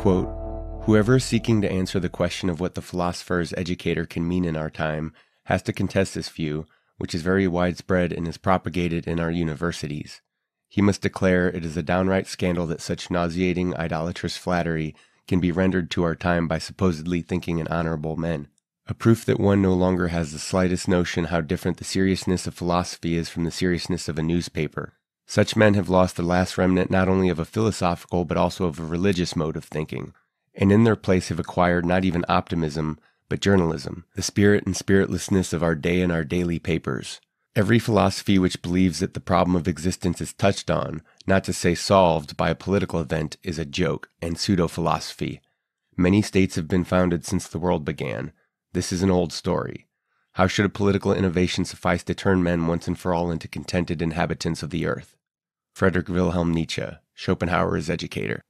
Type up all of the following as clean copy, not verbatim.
Quote, "Whoever is seeking to answer the question of what the philosopher's educator can mean in our time has to contest this view, which is very widespread and is propagated in our universities. He must declare it is a downright scandal that such nauseating, idolatrous flattery can be rendered to our time by supposedly thinking and honorable men. A proof that one no longer has the slightest notion how different the seriousness of philosophy is from the seriousness of a newspaper. Such men have lost the last remnant not only of a philosophical but also of a religious mode of thinking, and in their place have acquired not even optimism, but journalism, the spirit and spiritlessness of our day and our daily papers. Every philosophy which believes that the problem of existence is touched on, not to say solved, by a political event is a joke and pseudo-philosophy. Many states have been founded since the world began. This is an old story. How should a political innovation suffice to turn men once and for all into contented inhabitants of the earth?" Friedrich Wilhelm Nietzsche, Schopenhauer's educator.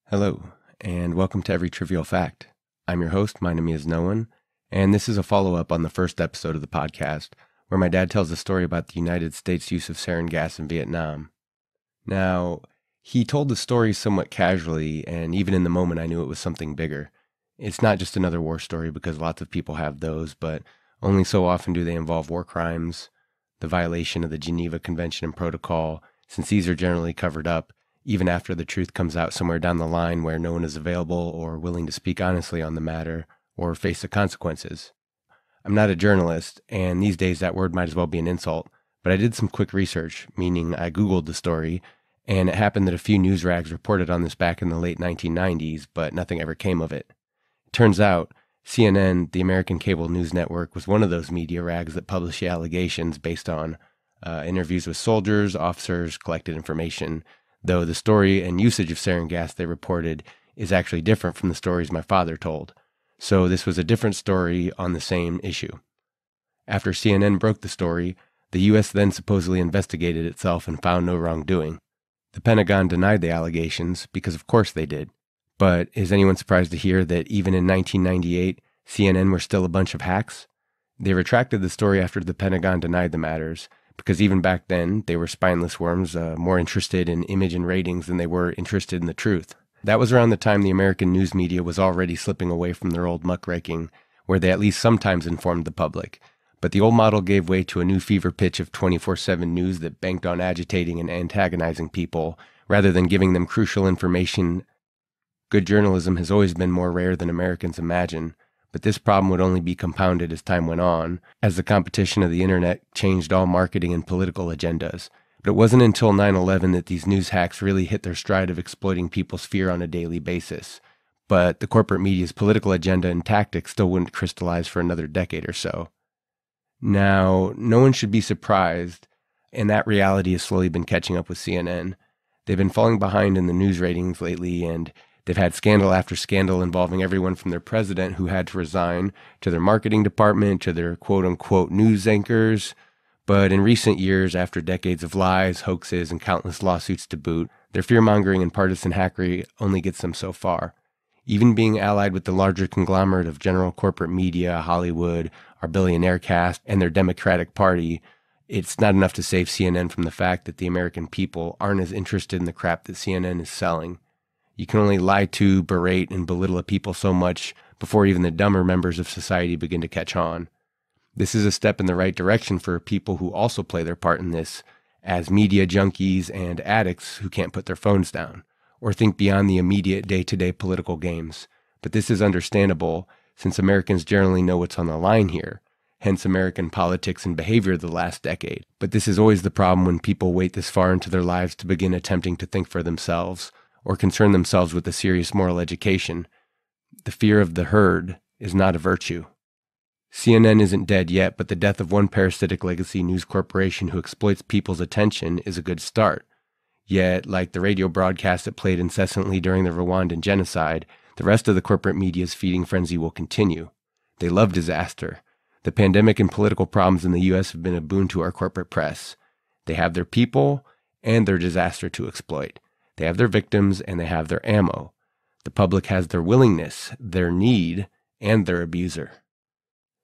Hello, and welcome to Every Trivial Fact. I'm your host, my name is Noah, and this is a follow-up on the first episode of the podcast, where my dad tells a story about the United States' use of sarin gas in Vietnam. Now, he told the story somewhat casually, and even in the moment I knew it was something bigger. It's not just another war story, because lots of people have those, but only so often do they involve war crimes, the violation of the Geneva Convention and Protocol, since these are generally covered up, even after the truth comes out somewhere down the line where no one is available or willing to speak honestly on the matter or face the consequences. I'm not a journalist, and these days that word might as well be an insult, but I did some quick research, meaning I Googled the story, and it happened that a few news rags reported on this back in the late 1990s, but nothing ever came of it. It turns out, CNN, the American cable news network, was one of those media rags that published the allegations based on interviews with soldiers, officers, collected information, though the story and usage of sarin gas they reported is actually different from the stories my father told. So this was a different story on the same issue. After CNN broke the story, the U.S. then supposedly investigated itself and found no wrongdoing. The Pentagon denied the allegations, because of course they did. But is anyone surprised to hear that even in 1998, CNN were still a bunch of hacks? They retracted the story after the Pentagon denied the matters, because even back then, they were spineless worms, more interested in image and ratings than they were interested in the truth. That was around the time the American news media was already slipping away from their old muckraking, where they at least sometimes informed the public. But the old model gave way to a new fever pitch of 24/7 news that banked on agitating and antagonizing people, rather than giving them crucial information. Good journalism has always been more rare than Americans imagine, but this problem would only be compounded as time went on, as the competition of the internet changed all marketing and political agendas. But it wasn't until 9/11 that these news hacks really hit their stride of exploiting people's fear on a daily basis. But the corporate media's political agenda and tactics still wouldn't crystallize for another decade or so. Now, no one should be surprised, and that reality has slowly been catching up with CNN. They've been falling behind in the news ratings lately, and they've had scandal after scandal involving everyone from their president who had to resign, to their marketing department, to their quote-unquote news anchors. But in recent years, after decades of lies, hoaxes, and countless lawsuits to boot, their fear-mongering and partisan hackery only gets them so far. Even being allied with the larger conglomerate of general corporate media, Hollywood, our billionaire cast, and their Democratic Party, it's not enough to save CNN from the fact that the American people aren't as interested in the crap that CNN is selling. You can only lie to, berate, and belittle a people so much before even the dumber members of society begin to catch on. This is a step in the right direction for people who also play their part in this, as media junkies and addicts who can't put their phones down, or think beyond the immediate day-to-day political games. But this is understandable, since Americans generally know what's on the line here, hence American politics and behavior the last decade. But this is always the problem when people wait this far into their lives to begin attempting to think for themselves, or concern themselves with a serious moral education. The fear of the herd is not a virtue. CNN isn't dead yet, but the death of one parasitic legacy news corporation who exploits people's attention is a good start. Yet, like the radio broadcast that played incessantly during the Rwandan genocide, the rest of the corporate media's feeding frenzy will continue. They love disaster. The pandemic and political problems in the U.S. have been a boon to our corporate press. They have their people and their disaster to exploit. They have their victims and they have their ammo. The public has their willingness, their need, and their abuser.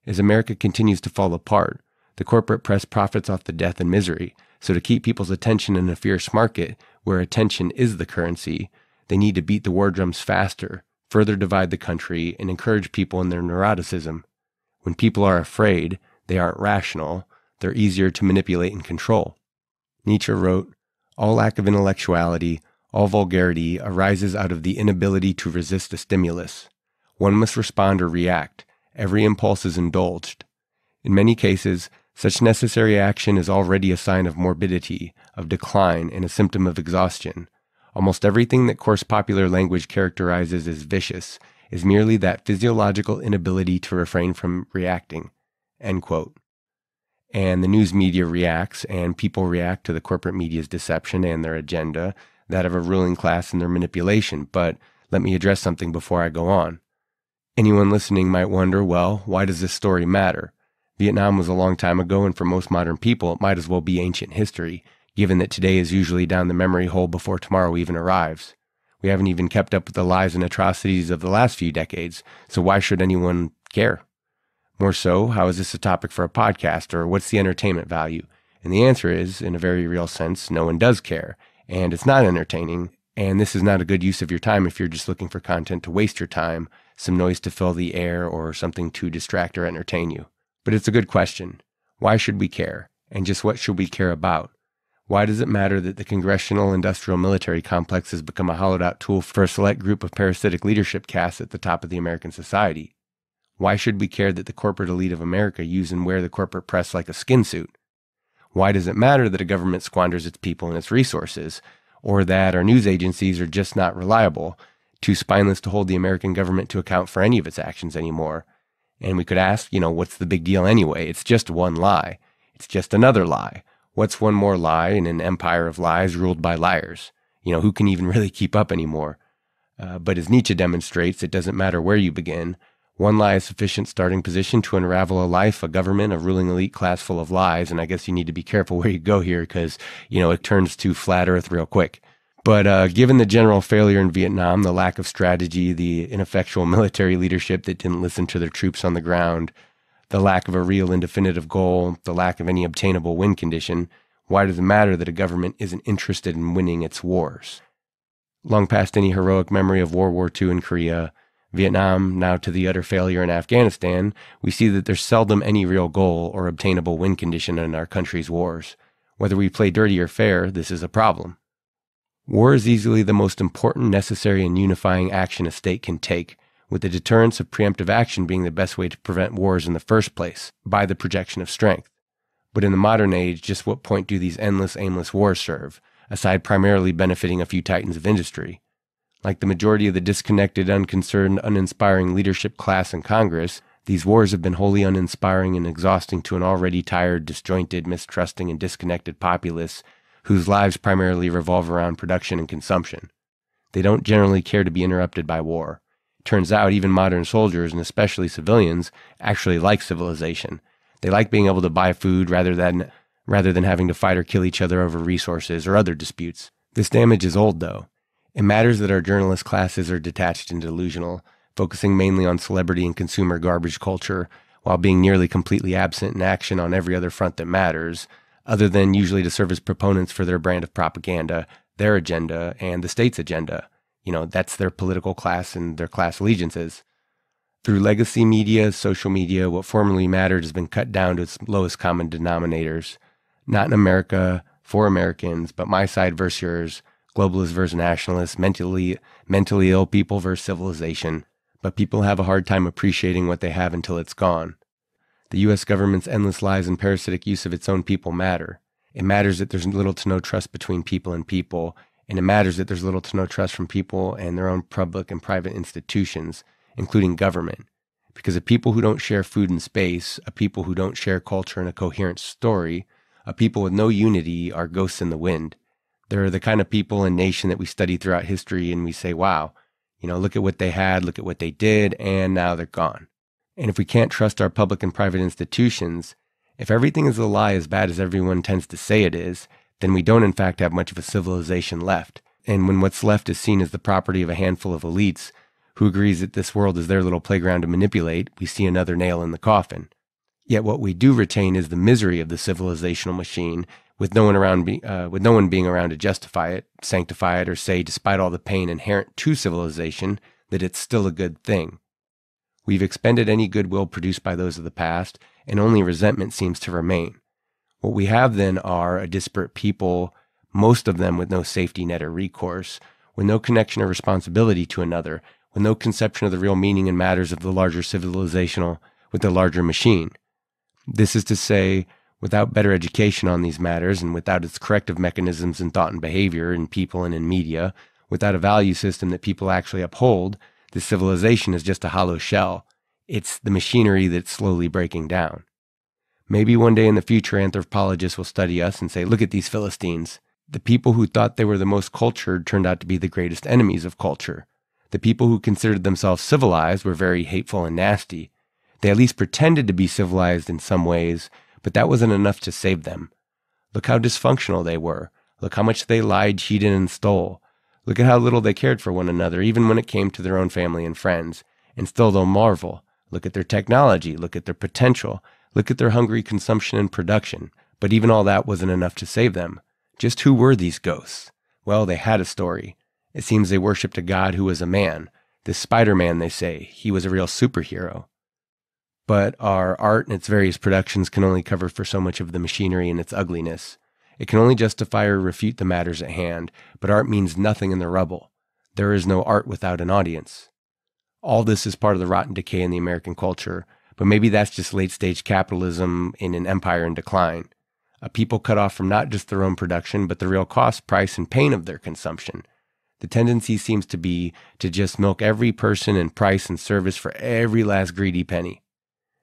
As America continues to fall apart, the corporate press profits off the death and misery, so to keep people's attention in a fierce market, where attention is the currency, They need to beat the war drums faster, further divide the country, and encourage people in their neuroticism. When people are afraid, they aren't rational, they're easier to manipulate and control. Nietzsche wrote, "All lack of intellectuality, all vulgarity arises out of the inability to resist a stimulus. One must respond or react. Every impulse is indulged. In many cases, such necessary action is already a sign of morbidity, of decline, and a symptom of exhaustion. Almost everything that coarse popular language characterizes as vicious is merely that physiological inability to refrain from reacting." End quote. And the news media reacts, and people react to the corporate media's deception and their agenda, that of a ruling class and their manipulation. But let me address something before I go on. Anyone listening might wonder, well, why does this story matter? Vietnam was a long time ago, and for most modern people, it might as well be ancient history, given that today is usually down the memory hole before tomorrow even arrives. We haven't even kept up with the lies and atrocities of the last few decades, so why should anyone care? More so, how is this a topic for a podcast, or what's the entertainment value? And the answer is, in a very real sense, no one does care, and it's not entertaining, and this is not a good use of your time if you're just looking for content to waste your time, some noise to fill the air, or something to distract or entertain you. But it's a good question. Why should we care? And just what should we care about? Why does it matter that the congressional industrial military complex has become a hollowed-out tool for a select group of parasitic leadership castes at the top of the American society? Why should we care that the corporate elite of America use and wear the corporate press like a skin suit? Why does it matter that a government squanders its people and its resources, or that our news agencies are just not reliable, too spineless to hold the American government to account for any of its actions anymore? And we could ask, what's the big deal anyway? It's just one lie. It's just another lie. What's one more lie in an empire of lies ruled by liars? Who can even really keep up anymore? But as Nietzsche demonstrates, it doesn't matter where you begin. One lie is sufficient starting position to unravel a life, a government, a ruling elite class full of lies, and I guess you need to be careful where you go here because, it turns to flat earth real quick. But given the general failure in Vietnam, the lack of strategy, the ineffectual military leadership that didn't listen to their troops on the ground, the lack of a real and definitive goal, the lack of any obtainable win condition, why does it matter that a government isn't interested in winning its wars? Long past any heroic memory of World War II in Korea, Vietnam, now to the utter failure in Afghanistan, we see that there's seldom any real goal or obtainable win condition in our country's wars. Whether we play dirty or fair, this is a problem. War is easily the most important, necessary, and unifying action a state can take, with the deterrence of preemptive action being the best way to prevent wars in the first place, by the projection of strength. But in the modern age, just what point do these endless, aimless wars serve, aside primarily benefiting a few titans of industry? Like the majority of the disconnected, unconcerned, uninspiring leadership class in Congress, these wars have been wholly uninspiring and exhausting to an already tired, disjointed, mistrusting, and disconnected populace whose lives primarily revolve around production and consumption. They don't generally care to be interrupted by war. It turns out even modern soldiers, and especially civilians, actually like civilization. They like being able to buy food rather than having to fight or kill each other over resources or other disputes. This damage is old, though. It matters that our journalist classes are detached and delusional, focusing mainly on celebrity and consumer garbage culture, while being nearly completely absent in action on every other front that matters, other than usually to serve as proponents for their brand of propaganda, their agenda, and the state's agenda. That's their political class and their class allegiances. Through legacy media, social media, what formerly mattered has been cut down to its lowest common denominators. Not in America, for Americans, but my side versus yours, globalists versus nationalists, mentally ill people versus civilization. But people have a hard time appreciating what they have until it's gone. The U.S. government's endless lies and parasitic use of its own people matter. It matters that there's little to no trust between people and people, and it matters that there's little to no trust from people and their own public and private institutions, including government. Because a people who don't share food and space, a people who don't share culture and a coherent story, a people with no unity are ghosts in the wind. They're the kind of people and nation that we study throughout history and we say, wow, look at what they had, look at what they did, and now they're gone. And if we can't trust our public and private institutions, if everything is a lie as bad as everyone tends to say it is, then we don't in fact have much of a civilization left. And when what's left is seen as the property of a handful of elites who agrees that this world is their little playground to manipulate, we see another nail in the coffin. Yet what we do retain is the misery of the civilizational machine, with no one being around to justify it, sanctify it, or say, despite all the pain inherent to civilization, that it's still a good thing. We've expended any goodwill produced by those of the past, and only resentment seems to remain. What we have then are a disparate people, most of them with no safety net or recourse, with no connection or responsibility to another, with no conception of the real meaning and matters of the larger civilizational, with the larger machine. This is to say, without better education on these matters and without its corrective mechanisms in thought and behavior in people and in media, without a value system that people actually uphold, this civilization is just a hollow shell. It's the machinery that's slowly breaking down. Maybe one day in the future anthropologists will study us and say, look at these Philistines. The people who thought they were the most cultured turned out to be the greatest enemies of culture. The people who considered themselves civilized were very hateful and nasty. They at least pretended to be civilized in some ways, but that wasn't enough to save them. Look how dysfunctional they were. Look how much they lied, cheated, and stole. Look at how little they cared for one another, even when it came to their own family and friends. And still they'll marvel. Look at their technology. Look at their potential. Look at their hungry consumption and production. But even all that wasn't enough to save them. Just who were these ghosts? Well, they had a story. It seems they worshipped a god who was a man. This Spider-Man, they say. He was a real superhero. But our art and its various productions can only cover for so much of the machinery and its ugliness. It can only justify or refute the matters at hand, but art means nothing in the rubble. There is no art without an audience. All this is part of the rotten decay in the American culture, but maybe that's just late-stage capitalism in an empire in decline. A people cut off from not just their own production, but the real cost, price, and pain of their consumption. The tendency seems to be to just milk every person and price and service for every last greedy penny.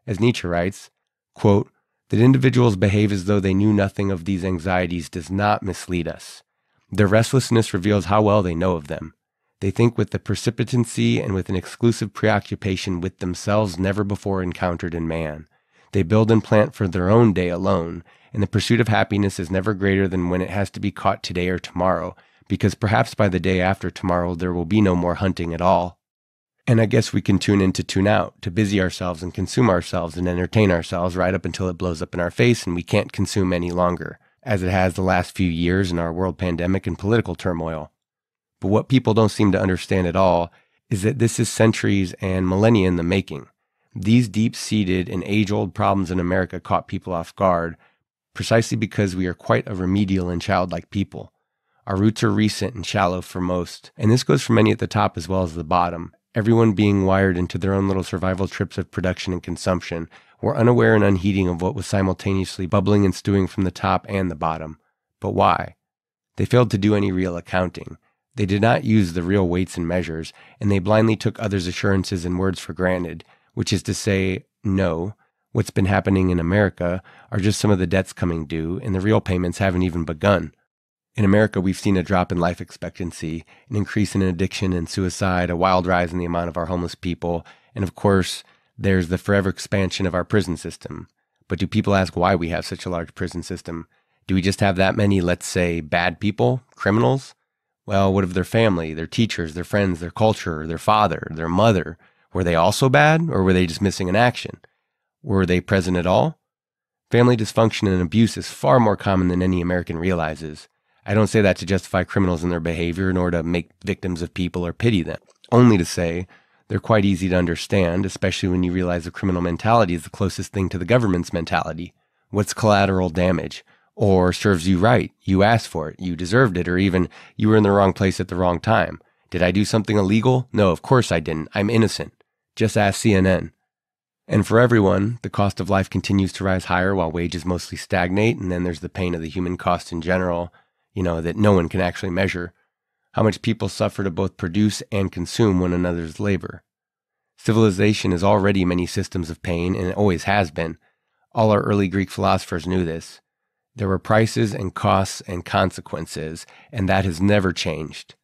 As Nietzsche writes, quote, that individuals behave as though they knew nothing of these anxieties does not mislead us. Their restlessness reveals how well they know of them. They think with a precipitancy and with an exclusive preoccupation with themselves never before encountered in man. They build and plant for their own day alone, and the pursuit of happiness is never greater than when it has to be caught today or tomorrow, because perhaps by the day after tomorrow there will be no more hunting at all. And I guess we can tune in to tune out, to busy ourselves and consume ourselves and entertain ourselves right up until it blows up in our face and we can't consume any longer, as it has the last few years in our world pandemic and political turmoil. But what people don't seem to understand at all is that this is centuries and millennia in the making. These deep-seated and age-old problems in America caught people off guard precisely because we are quite a remedial and childlike people. Our roots are recent and shallow for most, and this goes for many at the top as well as the bottom. Everyone being wired into their own little survival trips of production and consumption, were unaware and unheeding of what was simultaneously bubbling and stewing from the top and the bottom. But why? They failed to do any real accounting. They did not use the real weights and measures, and they blindly took others' assurances and words for granted, which is to say, no, what's been happening in America are just some of the debts coming due, and the real payments haven't even begun. In America, we've seen a drop in life expectancy, an increase in addiction and suicide, a wild rise in the amount of our homeless people, and of course, there's the forever expansion of our prison system. But do people ask why we have such a large prison system? Do we just have that many, let's say, bad people, criminals? Well, what of their family, their teachers, their friends, their culture, their father, their mother? Were they also bad, or were they just missing in action? Were they present at all? Family dysfunction and abuse is far more common than any American realizes. I don't say that to justify criminals in their behavior, nor to make victims of people or pity them. Only to say they're quite easy to understand, especially when you realize the criminal mentality is the closest thing to the government's mentality. What's collateral damage? Or serves you right, you asked for it, you deserved it, or even you were in the wrong place at the wrong time. Did I do something illegal? No, of course I didn't. I'm innocent. Just ask CNN. And for everyone, the cost of life continues to rise higher while wages mostly stagnate, and then there's the pain of the human cost in general, that no one can actually measure. How much people suffer to both produce and consume one another's labor. Civilization is already many systems of pain, and it always has been. All our early Greek philosophers knew this. There were prices and costs and consequences, and that has never changed.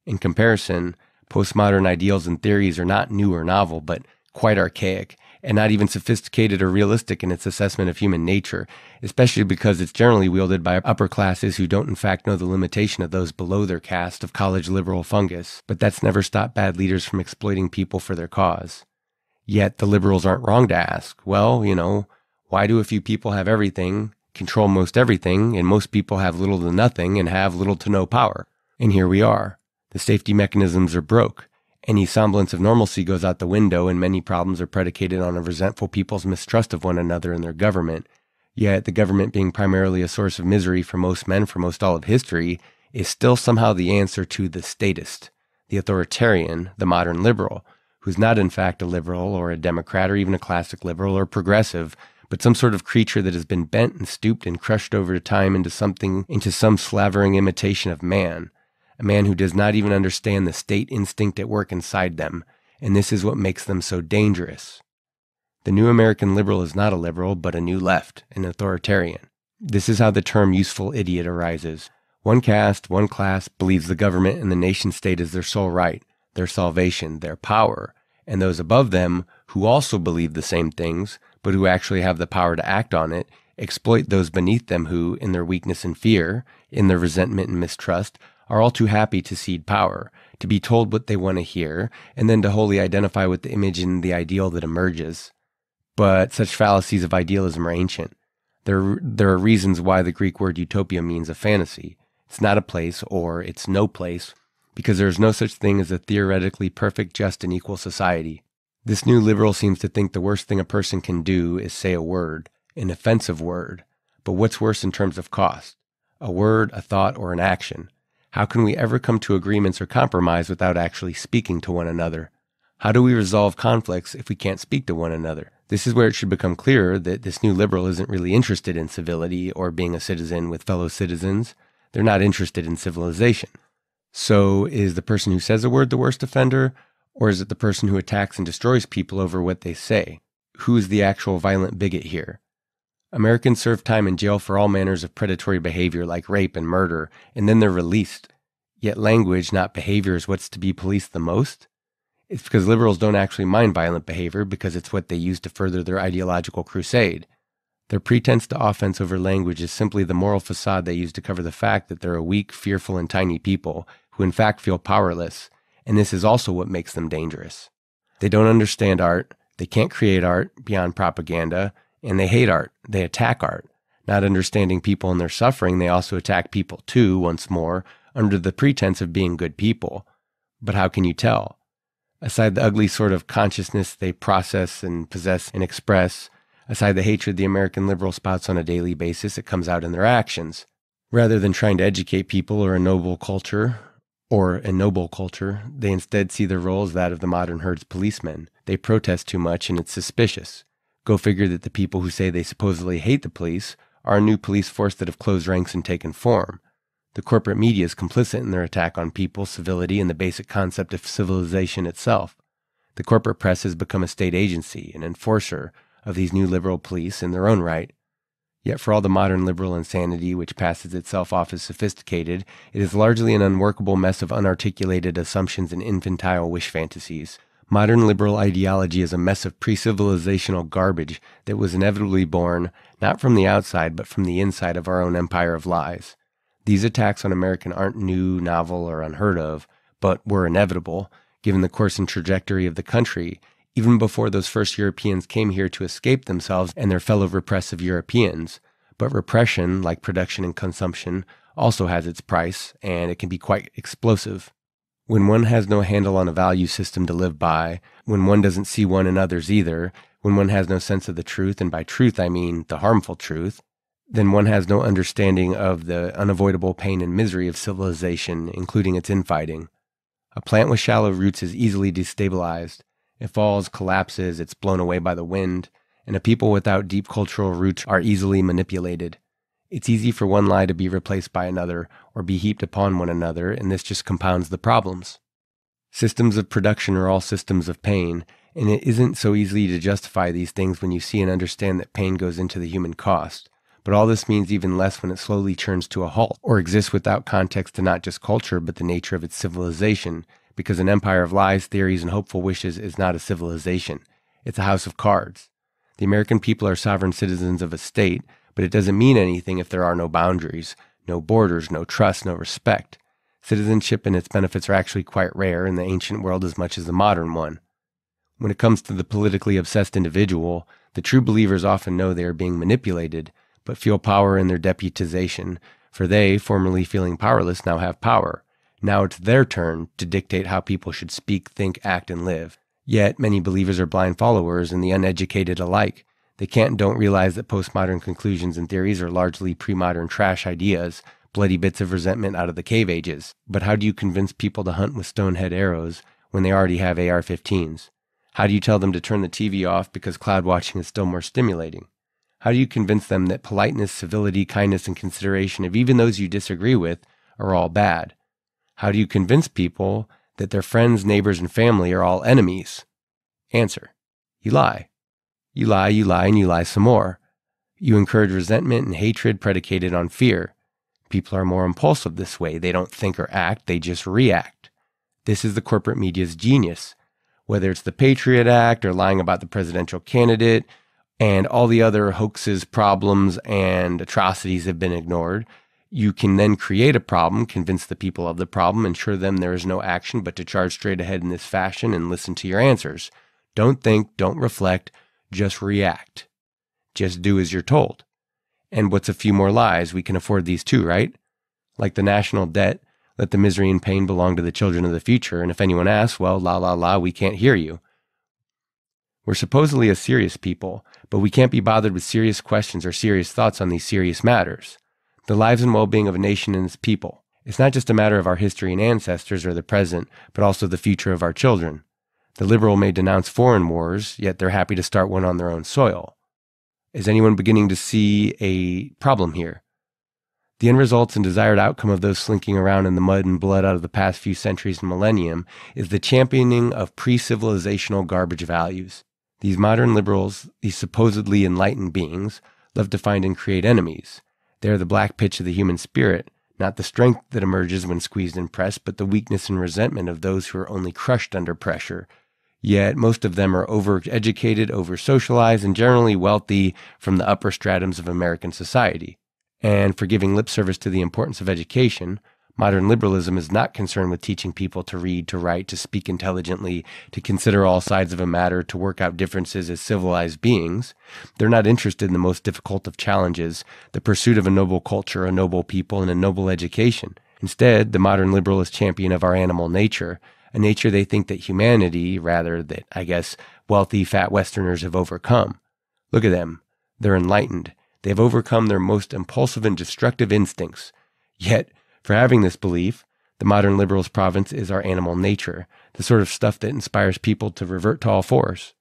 In comparison, postmodern ideals and theories are not new or novel, but quite archaic, and not even sophisticated or realistic in its assessment of human nature, especially because it's generally wielded by upper classes who don't in fact know the limitation of those below their caste of college liberal fungus. But that's never stopped bad leaders from exploiting people for their cause. Yet the liberals aren't wrong to ask, well, why do a few people have everything, control most everything, and most people have little to nothing and have little to no power. And here we are. The safety mechanisms are broke. Any semblance of normalcy goes out the window, and many problems are predicated on a resentful people's mistrust of one another and their government. Yet the government, being primarily a source of misery for most men for most all of history, is still somehow the answer to the statist, the authoritarian, the modern liberal, who's not in fact a liberal or a Democrat or even a classic liberal or progressive, but some sort of creature that has been bent and stooped and crushed over time into some slavering imitation of man, a man who does not even understand the state instinct at work inside them, and this is what makes them so dangerous. The new American liberal is not a liberal, but a new left, an authoritarian. This is how the term useful idiot arises. One caste, one class believes the government and the nation state is their sole right, their salvation, their power, and those above them, who also believe the same things, but who actually have the power to act on it, exploit those beneath them who, in their weakness and fear, in their resentment and mistrust, are all too happy to cede power, to be told what they want to hear, and then to wholly identify with the image and the ideal that emerges. But such fallacies of idealism are ancient. There are reasons why the Greek word utopia means a fantasy. It's not a place, or it's no place, because there is no such thing as a theoretically perfect, just, and equal society. This new liberal seems to think the worst thing a person can do is say a word, an offensive word. But what's worse in terms of cost? A word, a thought, or an action? How can we ever come to agreements or compromise without actually speaking to one another? How do we resolve conflicts if we can't speak to one another? This is where it should become clearer that this new liberal isn't really interested in civility or being a citizen with fellow citizens. They're not interested in civilization. So is the person who says a word the worst offender, or is it the person who attacks and destroys people over what they say? Who is the actual violent bigot here? Americans serve time in jail for all manners of predatory behavior like rape and murder, and then they're released. Yet language, not behavior, is what's to be policed the most? It's because liberals don't actually mind violent behavior because it's what they use to further their ideological crusade. Their pretense to offense over language is simply the moral facade they use to cover the fact that they're a weak, fearful, and tiny people who in fact feel powerless, and this is also what makes them dangerous. They don't understand art, they can't create art beyond propaganda, and they hate art, they attack art. Not understanding people and their suffering, they also attack people too, once more, under the pretense of being good people. But how can you tell? Aside the ugly sort of consciousness they process and possess and express, aside the hatred the American liberal spouts on a daily basis, it comes out in their actions. Rather than trying to educate people or ennoble culture, they instead see their role as that of the modern herd's policemen. They protest too much and it's suspicious. Go figure that the people who say they supposedly hate the police are a new police force that have closed ranks and taken form. The corporate media is complicit in their attack on people, civility, and the basic concept of civilization itself. The corporate press has become a state agency, an enforcer of these new liberal police in their own right. Yet for all the modern liberal insanity which passes itself off as sophisticated, it is largely an unworkable mess of unarticulated assumptions and infantile wish fantasies. Modern liberal ideology is a mess of pre-civilizational garbage that was inevitably born, not from the outside, but from the inside of our own empire of lies. These attacks on America aren't new, novel, or unheard of, but were inevitable, given the course and trajectory of the country, even before those first Europeans came here to escape themselves and their fellow repressive Europeans. But repression, like production and consumption, also has its price, and it can be quite explosive. When one has no handle on a value system to live by, when one doesn't see one in others either, when one has no sense of the truth, and by truth I mean the harmful truth, then one has no understanding of the unavoidable pain and misery of civilization, including its infighting. A plant with shallow roots is easily destabilized. It falls, collapses, it's blown away by the wind, and a people without deep cultural roots are easily manipulated. It's easy for one lie to be replaced by another, or be heaped upon one another, and this just compounds the problems. Systems of production are all systems of pain, and it isn't so easy to justify these things when you see and understand that pain goes into the human cost. But all this means even less when it slowly churns to a halt, or exists without context to not just culture, but the nature of its civilization, because an empire of lies, theories, and hopeful wishes is not a civilization. It's a house of cards. The American people are sovereign citizens of a state, but it doesn't mean anything if there are no boundaries, no borders, no trust, no respect. Citizenship and its benefits are actually quite rare in the ancient world as much as the modern one. When it comes to the politically obsessed individual, the true believers often know they are being manipulated, but feel power in their deputization, for they, formerly feeling powerless, now have power. Now it's their turn to dictate how people should speak, think, act, and live. Yet many believers are blind followers, and the uneducated alike. They can't and don't realize that postmodern conclusions and theories are largely pre-modern trash ideas, bloody bits of resentment out of the cave ages. But how do you convince people to hunt with stonehead arrows when they already have AR-15s? How do you tell them to turn the TV off because cloud watching is still more stimulating? How do you convince them that politeness, civility, kindness, and consideration of even those you disagree with are all bad? How do you convince people that their friends, neighbors, and family are all enemies? Answer: you lie. You lie, you lie, and you lie some more. You encourage resentment and hatred predicated on fear. People are more impulsive this way. They don't think or act, they just react. This is the corporate media's genius. Whether it's the Patriot Act or lying about the presidential candidate and all the other hoaxes, problems, and atrocities have been ignored, you can then create a problem, convince the people of the problem, ensure them there is no action but to charge straight ahead in this fashion and listen to your answers. Don't think, don't reflect, just react. Just do as you're told. And what's a few more lies? We can afford these too, right? Like the national debt, let the misery and pain belong to the children of the future, and if anyone asks, well, la la la, we can't hear you. We're supposedly a serious people, but we can't be bothered with serious questions or serious thoughts on these serious matters. The lives and well-being of a nation and its people. It's not just a matter of our history and ancestors or the present, but also the future of our children. The liberal may denounce foreign wars, yet they're happy to start one on their own soil. Is anyone beginning to see a problem here? The end results and desired outcome of those slinking around in the mud and blood out of the past few centuries and millennium is the championing of pre-civilizational garbage values. These modern liberals, these supposedly enlightened beings, love to find and create enemies. They are the black pitch of the human spirit, not the strength that emerges when squeezed and pressed, but the weakness and resentment of those who are only crushed under pressure. Yet most of them are overeducated, over-socialized, and generally wealthy from the upper stratums of American society. And for giving lip service to the importance of education, modern liberalism is not concerned with teaching people to read, to write, to speak intelligently, to consider all sides of a matter, to work out differences as civilized beings. They're not interested in the most difficult of challenges, the pursuit of a noble culture, a noble people, and a noble education. Instead, the modern liberal is champion of our animal nature, a nature they think that humanity, rather that, I guess, wealthy, fat Westerners have overcome. Look at them. They're enlightened. They have overcome their most impulsive and destructive instincts. Yet, for having this belief, the modern liberal's province is our animal nature, the sort of stuff that inspires people to revert to all fours.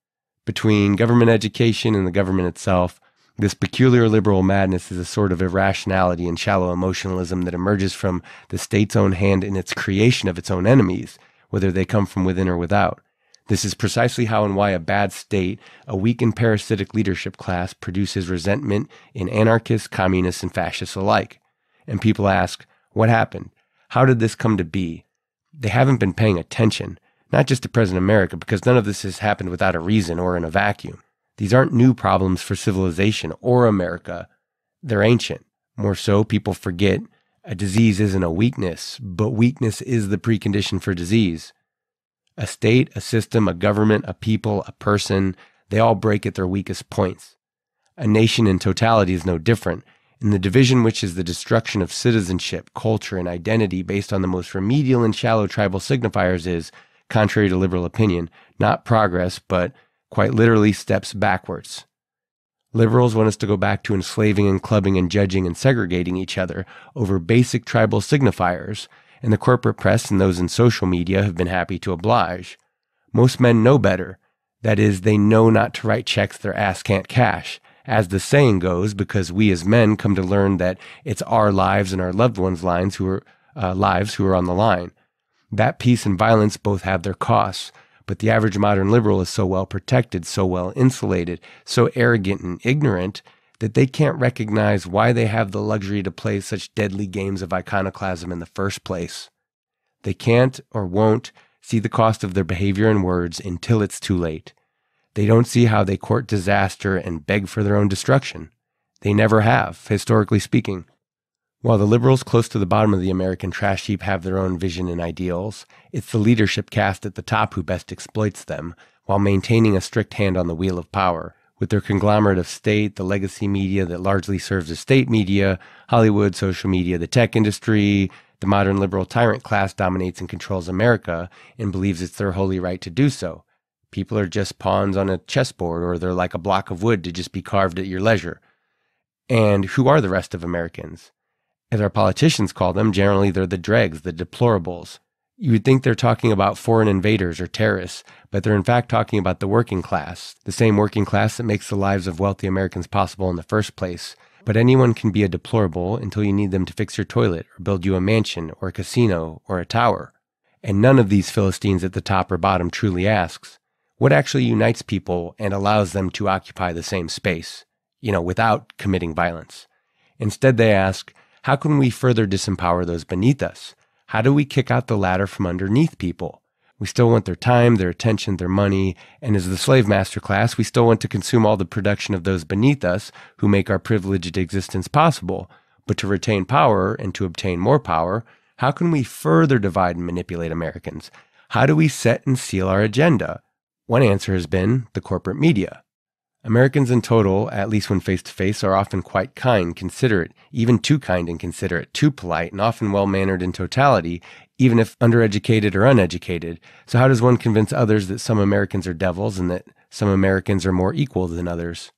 Between government education and the government itself, this peculiar liberal madness is a sort of irrationality and shallow emotionalism that emerges from the state's own hand in its creation of its own enemies, whether they come from within or without. This is precisely how and why a bad state, a weak and parasitic leadership class, produces resentment in anarchists, communists, and fascists alike. And people ask, what happened? How did this come to be? They haven't been paying attention, not just to present America, because none of this has happened without a reason or in a vacuum. These aren't new problems for civilization or America. They're ancient. More so, people forget a disease isn't a weakness, but weakness is the precondition for disease. A state, a system, a government, a people, a person, they all break at their weakest points. A nation in totality is no different. In the division which is the destruction of citizenship, culture, and identity based on the most remedial and shallow tribal signifiers is, contrary to liberal opinion, not progress, but quite literally steps backwards. Liberals want us to go back to enslaving and clubbing and judging and segregating each other over basic tribal signifiers, and the corporate press and those in social media have been happy to oblige. Most men know better. That is, they know not to write checks their ass can't cash, as the saying goes, because we as men come to learn that it's our lives and our loved ones' lives who are on the line. That peace and violence both have their costs, but the average modern liberal is so well protected, so well insulated, so arrogant and ignorant that they can't recognize why they have the luxury to play such deadly games of iconoclasm in the first place. They can't or won't see the cost of their behavior and words until it's too late. They don't see how they court disaster and beg for their own destruction. They never have, historically speaking. While the liberals close to the bottom of the American trash heap have their own vision and ideals, it's the leadership caste at the top who best exploits them, while maintaining a strict hand on the wheel of power. With their conglomerate of state, the legacy media that largely serves as state media, Hollywood, social media, the tech industry, the modern liberal tyrant class dominates and controls America and believes it's their holy right to do so. People are just pawns on a chessboard, or they're like a block of wood to just be carved at your leisure. And who are the rest of Americans? As our politicians call them, generally they're the dregs, the deplorables. You would think they're talking about foreign invaders or terrorists, but they're in fact talking about the working class, the same working class that makes the lives of wealthy Americans possible in the first place. But anyone can be a deplorable until you need them to fix your toilet or build you a mansion or a casino or a tower. And none of these Philistines at the top or bottom truly asks, what actually unites people and allows them to occupy the same space, without committing violence? Instead, they ask, how can we further disempower those beneath us? How do we kick out the ladder from underneath people? We still want their time, their attention, their money, and as the slave master class, we still want to consume all the production of those beneath us who make our privileged existence possible. But to retain power and to obtain more power, how can we further divide and manipulate Americans? How do we set and seal our agenda? One answer has been the corporate media. Americans in total, at least when face-to-face, are often quite kind, considerate, even too kind and considerate, too polite, and often well-mannered in totality, even if undereducated or uneducated. So how does one convince others that some Americans are devils and that some Americans are more equal than others?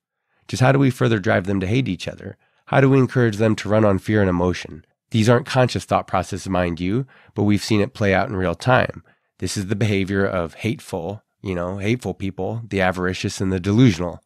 Just how do we further drive them to hate each other? How do we encourage them to run on fear and emotion? These aren't conscious thought processes, mind you, but we've seen it play out in real time. This is the behavior of hateful people, the avaricious and the delusional.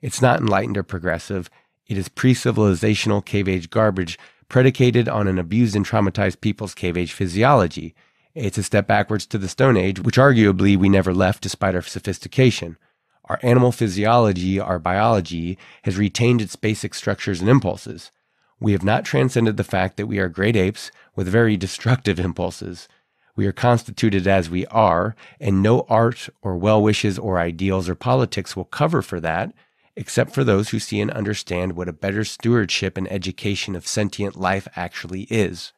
It's not enlightened or progressive. It is pre-civilizational cave-age garbage predicated on an abused and traumatized people's cave-age physiology. It's a step backwards to the Stone Age, which arguably we never left despite our sophistication. Our animal physiology, our biology, has retained its basic structures and impulses. We have not transcended the fact that we are great apes with very destructive impulses. We are constituted as we are, and no art or well wishes or ideals or politics will cover for that, except for those who see and understand what a better stewardship and education of sentient life actually is.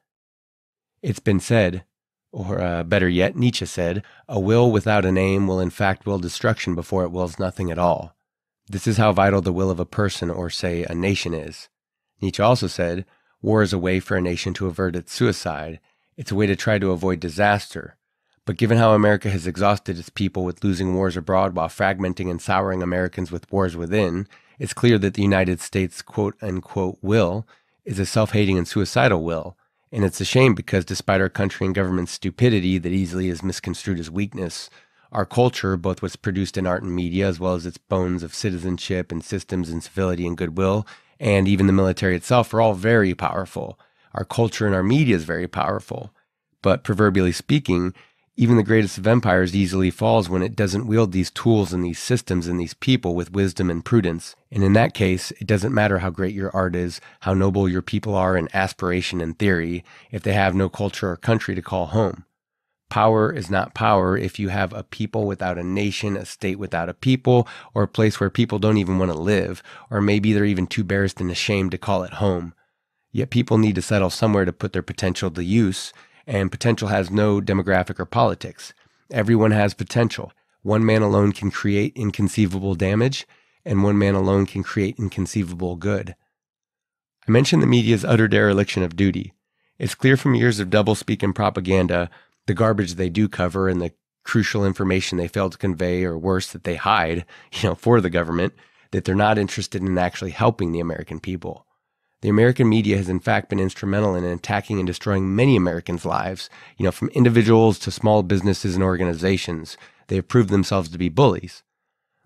It's been said, or better yet, Nietzsche said, a will without an aim will in fact will destruction before it wills nothing at all. This is how vital the will of a person or, say, a nation is. Nietzsche also said, war is a way for a nation to avert its suicide. It's a way to try to avoid disaster. But given how America has exhausted its people with losing wars abroad while fragmenting and souring Americans with wars within, it's clear that the United States' quote-unquote will is a self-hating and suicidal will. And it's a shame because despite our country and government's stupidity that easily is misconstrued as weakness, our culture, both what's produced in art and media, as well as its bones of citizenship and systems and civility and goodwill, and even the military itself, are all very powerful. Our culture and our media is very powerful. But proverbially speaking, even the greatest of empires easily falls when it doesn't wield these tools and these systems and these people with wisdom and prudence. And in that case, it doesn't matter how great your art is, how noble your people are in aspiration and theory, if they have no culture or country to call home. Power is not power if you have a people without a nation, a state without a people, or a place where people don't even want to live, or maybe they're even too embarrassed and ashamed to call it home. Yet people need to settle somewhere to put their potential to use, and potential has no demographic or politics. Everyone has potential. One man alone can create inconceivable damage, and one man alone can create inconceivable good. I mentioned the media's utter dereliction of duty. It's clear from years of doublespeak and propaganda, the garbage they do cover and the crucial information they fail to convey, or worse, that they hide, for the government, that they're not interested in actually helping the American people. The American media has in fact been instrumental in attacking and destroying many Americans' lives, from individuals to small businesses and organizations. They have proved themselves to be bullies.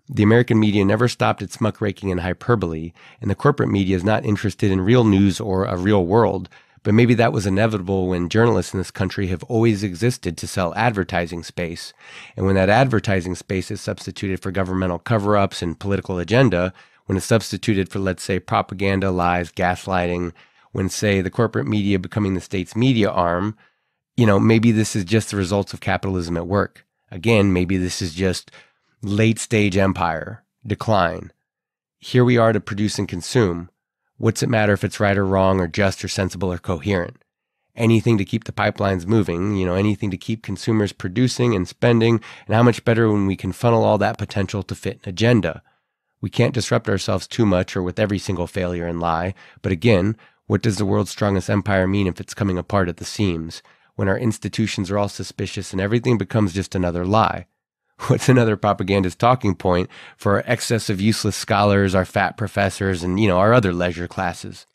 The American media never stopped its muckraking and hyperbole, and the corporate media is not interested in real news or a real world, but maybe that was inevitable when journalists in this country have always existed to sell advertising space. And when that advertising space is substituted for governmental cover-ups and political agenda, when it's substituted for, let's say, propaganda, lies, gaslighting, when, say, the corporate media becoming the state's media arm, maybe this is just the results of capitalism at work. Again, maybe this is just late-stage empire, decline. Here we are to produce and consume. What's it matter if it's right or wrong or just or sensible or coherent? Anything to keep the pipelines moving, anything to keep consumers producing and spending, and how much better when we can funnel all that potential to fit an agenda. We can't disrupt ourselves too much or with every single failure and lie. But again, what does the world's strongest empire mean if it's coming apart at the seams, when our institutions are all suspicious and everything becomes just another lie? What's another propagandist talking point for our excess of useless scholars, our fat professors, and, our other leisure classes?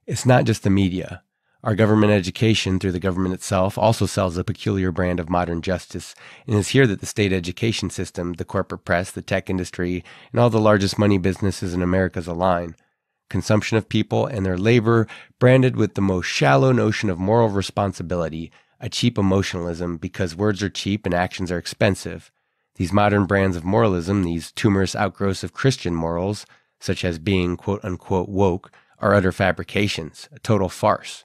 It's not just the media. Our government education, through the government itself, also sells a peculiar brand of modern justice, and it's here that the state education system, the corporate press, the tech industry, and all the largest money businesses in America align. Consumption of people and their labor branded with the most shallow notion of moral responsibility, a cheap emotionalism because words are cheap and actions are expensive. These modern brands of moralism, these tumorous outgrowths of Christian morals, such as being quote-unquote woke, are utter fabrications, a total farce.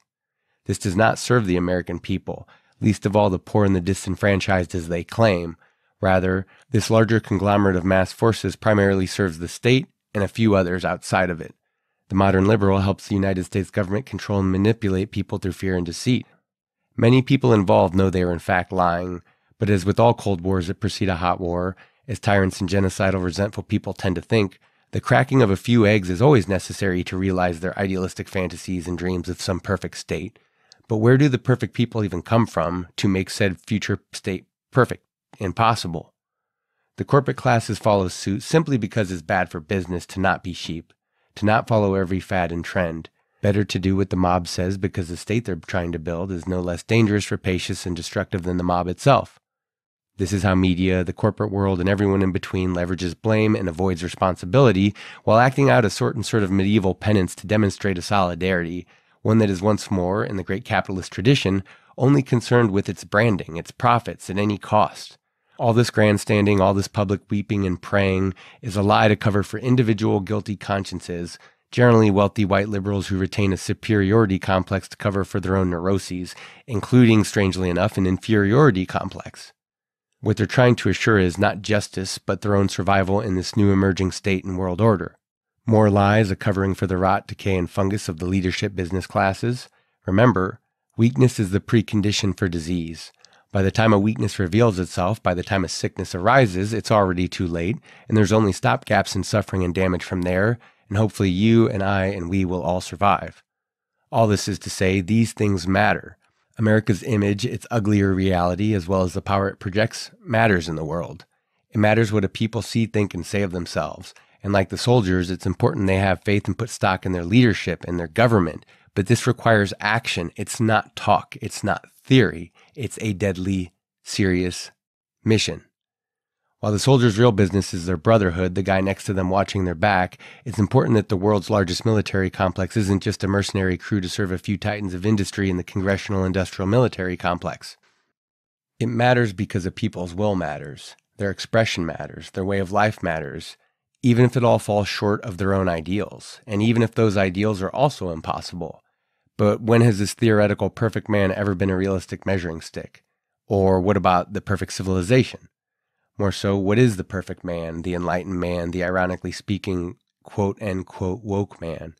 This does not serve the American people, least of all the poor and the disenfranchised as they claim. Rather, this larger conglomerate of mass forces primarily serves the state and a few others outside of it. The modern liberal helps the United States government control and manipulate people through fear and deceit. Many people involved know they are in fact lying, but as with all cold wars that precede a hot war, as tyrants and genocidal resentful people tend to think, the cracking of a few eggs is always necessary to realize their idealistic fantasies and dreams of some perfect state. But where do the perfect people even come from to make said future state perfect and possible? The corporate classes follow suit simply because it's bad for business to not be sheep, to not follow every fad and trend. Better to do what the mob says because the state they're trying to build is no less dangerous, rapacious, and destructive than the mob itself. This is how media, the corporate world, and everyone in between leverages blame and avoids responsibility while acting out a sort of medieval penance to demonstrate a solidarity, one that is once more, in the great capitalist tradition, only concerned with its branding, its profits at any cost. All this grandstanding, all this public weeping and praying is a lie to cover for individual guilty consciences, generally wealthy white liberals who retain a superiority complex to cover for their own neuroses, including, strangely enough, an inferiority complex. What they're trying to assure is not justice, but their own survival in this new emerging state and world order. More lies, a covering for the rot, decay, and fungus of the leadership business classes. Remember, weakness is the precondition for disease. By the time a weakness reveals itself, by the time a sickness arises, it's already too late, and there's only stopgaps in suffering and damage from there, and hopefully you and I and we will all survive. All this is to say, these things matter. America's image, its uglier reality, as well as the power it projects, matters in the world. It matters what a people see, think, and say of themselves. And like the soldiers, it's important they have faith and put stock in their leadership and their government. But this requires action. It's not talk. It's not theory. It's a deadly, serious mission. While the soldiers' real business is their brotherhood, the guy next to them watching their back, it's important that the world's largest military complex isn't just a mercenary crew to serve a few titans of industry in the congressional industrial military complex. It matters because a people's will matters, their expression matters, their way of life matters, even if it all falls short of their own ideals, and even if those ideals are also impossible. But when has this theoretical perfect man ever been a realistic measuring stick? Or what about the perfect civilization? More so, what is the perfect man, the enlightened man, the ironically speaking quote-unquote woke man?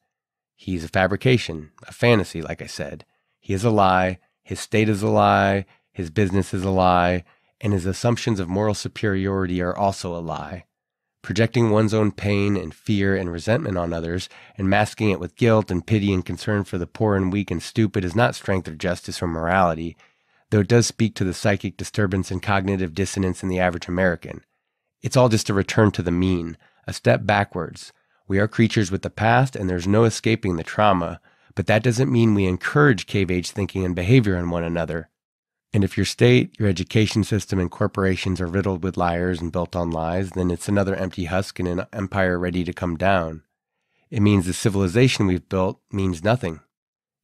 He's a fabrication, a fantasy, like I said. He is a lie, his state is a lie, his business is a lie, and his assumptions of moral superiority are also a lie. Projecting one's own pain and fear and resentment on others, and masking it with guilt and pity and concern for the poor and weak and stupid is not strength or justice or morality, though it does speak to the psychic disturbance and cognitive dissonance in the average American. It's all just a return to the mean, a step backwards. We are creatures with the past, and there's no escaping the trauma, but that doesn't mean we encourage cave-age thinking and behavior in one another. And if your state, your education system, and corporations are riddled with liars and built on lies, then it's another empty husk and an empire ready to come down. It means the civilization we've built means nothing.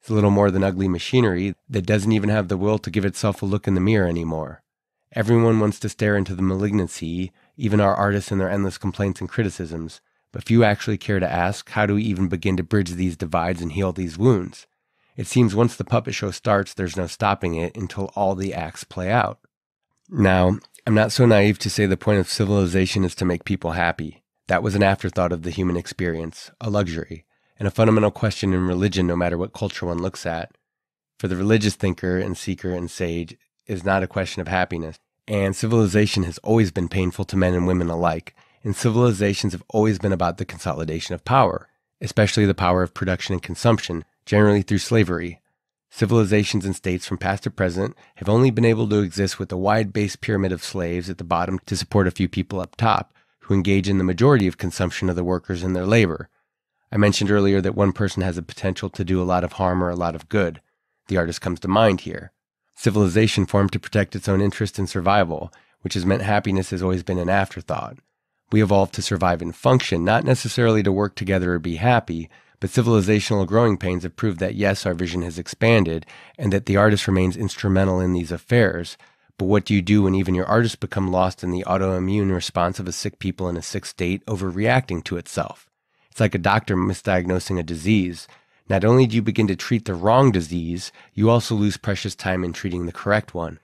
It's a little more than ugly machinery that doesn't even have the will to give itself a look in the mirror anymore. Everyone wants to stare into the malignancy, even our artists and their endless complaints and criticisms, but few actually care to ask, how do we even begin to bridge these divides and heal these wounds? It seems once the puppet show starts, there's no stopping it until all the acts play out. Now, I'm not so naive to say the point of civilization is to make people happy. That was an afterthought of the human experience, a luxury, and a fundamental question in religion no matter what culture one looks at. For the religious thinker and seeker and sage is not a question of happiness, and civilization has always been painful to men and women alike. and civilizations have always been about the consolidation of power, especially the power of production and consumption, generally through slavery. Civilizations and states from past to present have only been able to exist with a wide-based pyramid of slaves at the bottom to support a few people up top, who engage in the majority of consumption of the workers and their labor. I mentioned earlier that one person has a potential to do a lot of harm or a lot of good. The artist comes to mind here. Civilization formed to protect its own interest in survival, which has meant happiness has always been an afterthought. We evolved to survive and function, not necessarily to work together or be happy, but civilizational growing pains have proved that yes, our vision has expanded, and that the artist remains instrumental in these affairs. But what do you do when even your artist become lost in the autoimmune response of a sick people in a sick state overreacting to itself? It's like a doctor misdiagnosing a disease. Not only do you begin to treat the wrong disease, you also lose precious time in treating the correct one.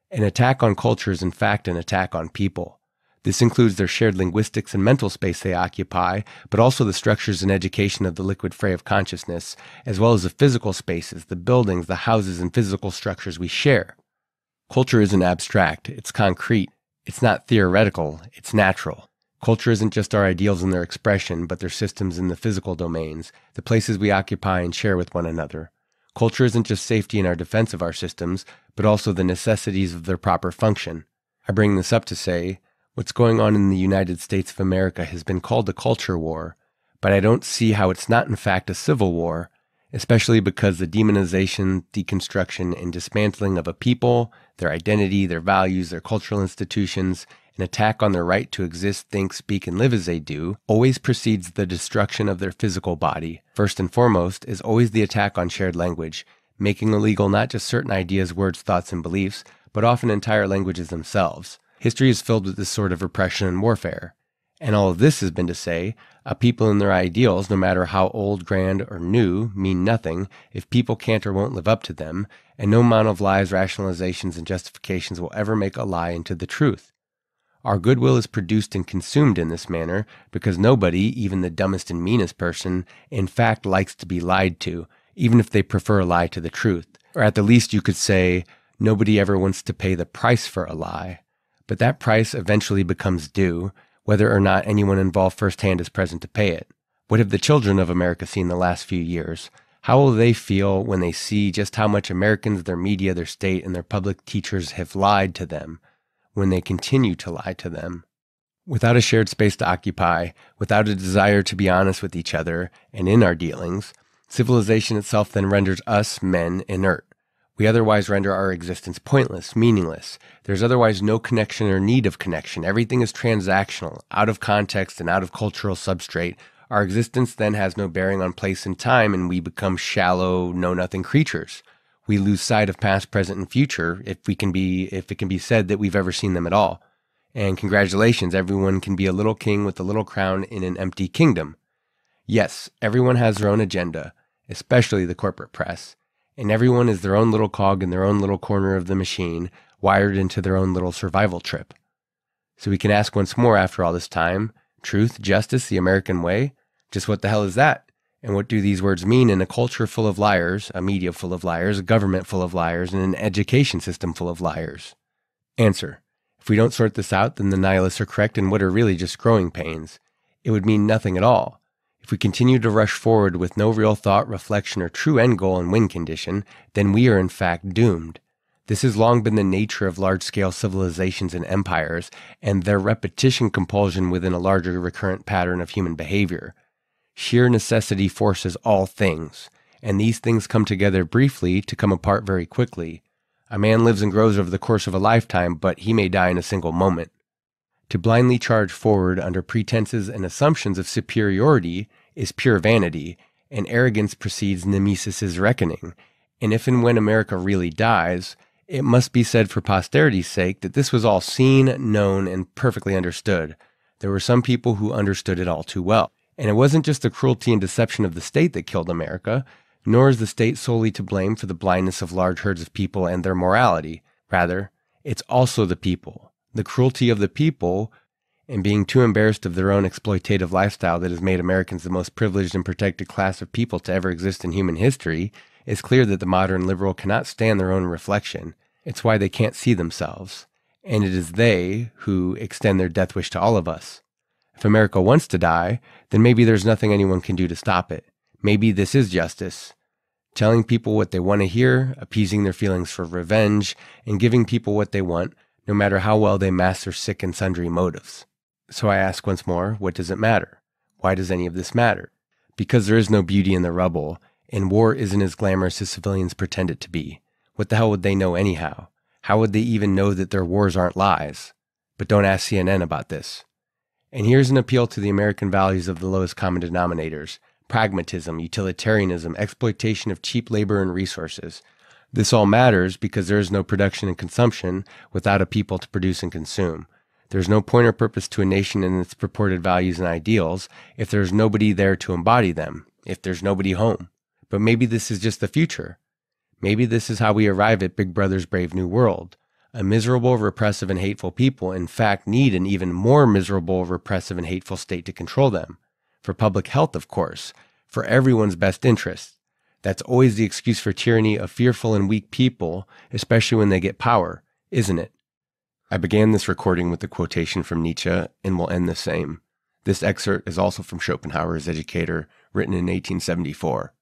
An attack on culture is in fact an attack on people. This includes their shared linguistics and mental space they occupy, but also the structures and education of the liquid fray of consciousness, as well as the physical spaces, the buildings, the houses, and physical structures we share. Culture isn't abstract, it's concrete. It's not theoretical, it's natural. Culture isn't just our ideals and their expression, but their systems in the physical domains, the places we occupy and share with one another. Culture isn't just safety in our defense of our systems, but also the necessities of their proper function. I bring this up to say, what's going on in the United States of America has been called a culture war, but I don't see how it's not in fact a civil war, especially because the demonization, deconstruction, and dismantling of a people, their identity, their values, their cultural institutions, an attack on their right to exist, think, speak, and live as they do, always precedes the destruction of their physical body. First and foremost is always the attack on shared language, making illegal not just certain ideas, words, thoughts, and beliefs, but often entire languages themselves. History is filled with this sort of repression and warfare. And all of this has been to say, a people and their ideals, no matter how old, grand, or new, mean nothing if people can't or won't live up to them, and no amount of lies, rationalizations, and justifications will ever make a lie into the truth. Our goodwill is produced and consumed in this manner because nobody, even the dumbest and meanest person, in fact likes to be lied to, even if they prefer a lie to the truth. Or at the least you could say, nobody ever wants to pay the price for a lie. But that price eventually becomes due, whether or not anyone involved firsthand is present to pay it. What have the children of America seen the last few years? How will they feel when they see just how much Americans, their media, their state, and their public teachers have lied to them, when they continue to lie to them? Without a shared space to occupy, without a desire to be honest with each other and in our dealings, civilization itself then renders us, men, inert. We otherwise render our existence pointless, meaningless. There's otherwise no connection or need of connection. Everything is transactional, out of context and out of cultural substrate. Our existence then has no bearing on place and time, and we become shallow, know-nothing creatures. We lose sight of past, present, and future, if it can be said that we've ever seen them at all. And congratulations, everyone can be a little king with a little crown in an empty kingdom. Yes, everyone has their own agenda, especially the corporate press. And everyone is their own little cog in their own little corner of the machine, wired into their own little survival trip. So we can ask once more after all this time, truth, justice, the American way? Just what the hell is that? And what do these words mean in a culture full of liars, a media full of liars, a government full of liars, and an education system full of liars? Answer: if we don't sort this out, then the nihilists are correct in what are really just growing pains. It would mean nothing at all. If we continue to rush forward with no real thought, reflection, or true end goal and win condition, then we are in fact doomed. This has long been the nature of large-scale civilizations and empires, and their repetition compulsion within a larger recurrent pattern of human behavior. Sheer necessity forces all things, and these things come together briefly to come apart very quickly. A man lives and grows over the course of a lifetime, but he may die in a single moment. To blindly charge forward under pretenses and assumptions of superiority is pure vanity, and arrogance precedes Nemesis's reckoning. And if and when America really dies, it must be said for posterity's sake that this was all seen, known, and perfectly understood. There were some people who understood it all too well. And it wasn't just the cruelty and deception of the state that killed America, nor is the state solely to blame for the blindness of large herds of people and their morality. Rather, it's also the people. The cruelty of the people, and being too embarrassed of their own exploitative lifestyle that has made Americans the most privileged and protected class of people to ever exist in human history, is clear that the modern liberal cannot stand their own reflection. It's why they can't see themselves. And it is they who extend their death wish to all of us. If America wants to die, then maybe there's nothing anyone can do to stop it. Maybe this is justice. Telling people what they want to hear, appeasing their feelings for revenge, and giving people what they want, no matter how well they mask their sick and sundry motives. So I ask once more, what does it matter? Why does any of this matter? Because there is no beauty in the rubble, and war isn't as glamorous as civilians pretend it to be. What the hell would they know anyhow? How would they even know that their wars aren't lies? But don't ask CNN about this. And here's an appeal to the American values of the lowest common denominators: pragmatism, utilitarianism, exploitation of cheap labor and resources. This all matters because there is no production and consumption without a people to produce and consume. There's no point or purpose to a nation and its purported values and ideals if there's nobody there to embody them, if there's nobody home. But maybe this is just the future. Maybe this is how we arrive at Big Brother's Brave New World. A miserable, repressive, and hateful people, in fact, need an even more miserable, repressive, and hateful state to control them. For public health, of course. For everyone's best interests. That's always the excuse for tyranny of fearful and weak people, especially when they get power, isn't it? I began this recording with a quotation from Nietzsche, and will end the same. This excerpt is also from Schopenhauer's Educator, written in 1874.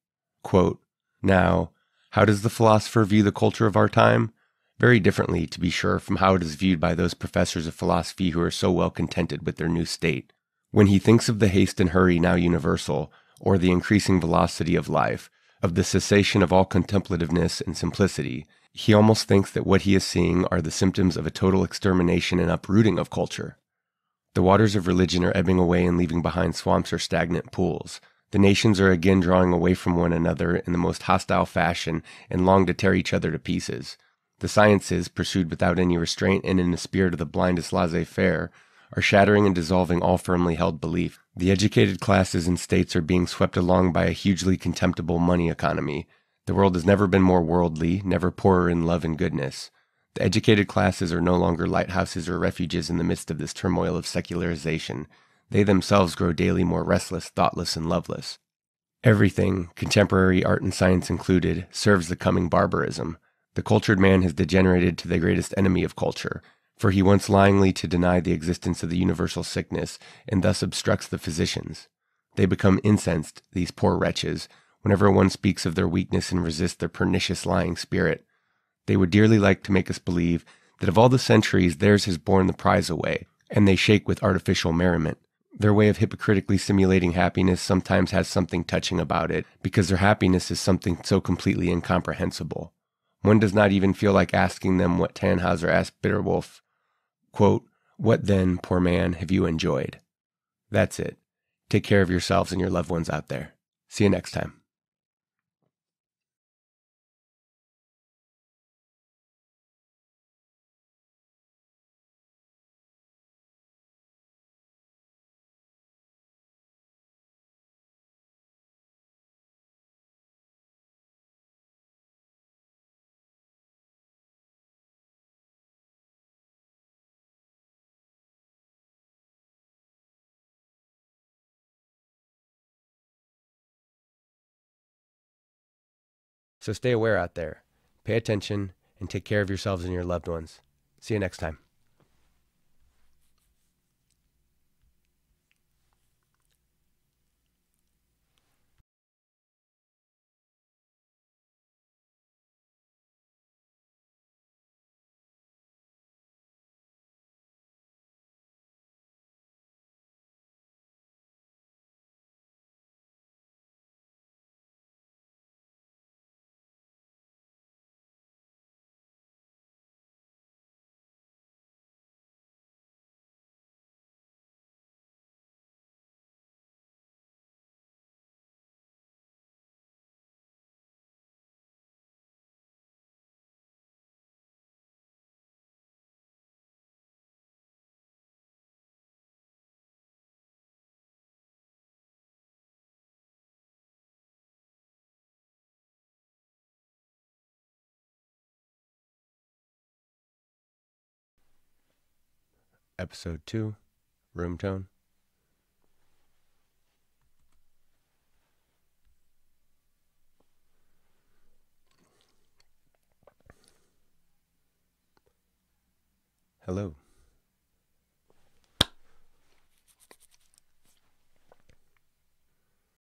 Quote, "Now, how does the philosopher view the culture of our time? Very differently, to be sure, from how it is viewed by those professors of philosophy who are so well contented with their new state. When he thinks of the haste and hurry now universal, or the increasing velocity of life, of the cessation of all contemplativeness and simplicity, he almost thinks that what he is seeing are the symptoms of a total extermination and uprooting of culture. The waters of religion are ebbing away and leaving behind swamps or stagnant pools. The nations are again drawing away from one another in the most hostile fashion and long to tear each other to pieces. The sciences, pursued without any restraint and in a spirit of the blindest laissez-faire, are shattering and dissolving all firmly held belief. The educated classes and states are being swept along by a hugely contemptible money economy. The world has never been more worldly, never poorer in love and goodness. The educated classes are no longer lighthouses or refuges in the midst of this turmoil of secularization. They themselves grow daily more restless, thoughtless, and loveless. Everything, contemporary art and science included, serves the coming barbarism. The cultured man has degenerated to the greatest enemy of culture, for he wants lyingly to deny the existence of the universal sickness, and thus obstructs the physicians. They become incensed, these poor wretches, whenever one speaks of their weakness and resists their pernicious lying spirit. They would dearly like to make us believe that of all the centuries theirs has borne the prize away, and they shake with artificial merriment. Their way of hypocritically simulating happiness sometimes has something touching about it, because their happiness is something so completely incomprehensible. One does not even feel like asking them what Tannhauser asked Bitterwolf. Quote, "What then, poor man, have you enjoyed?" That's it. Take care of yourselves and your loved ones out there. See you next time. So stay aware out there. Pay attention and take care of yourselves and your loved ones. See you next time. Episode 2, Room Tone. Hello.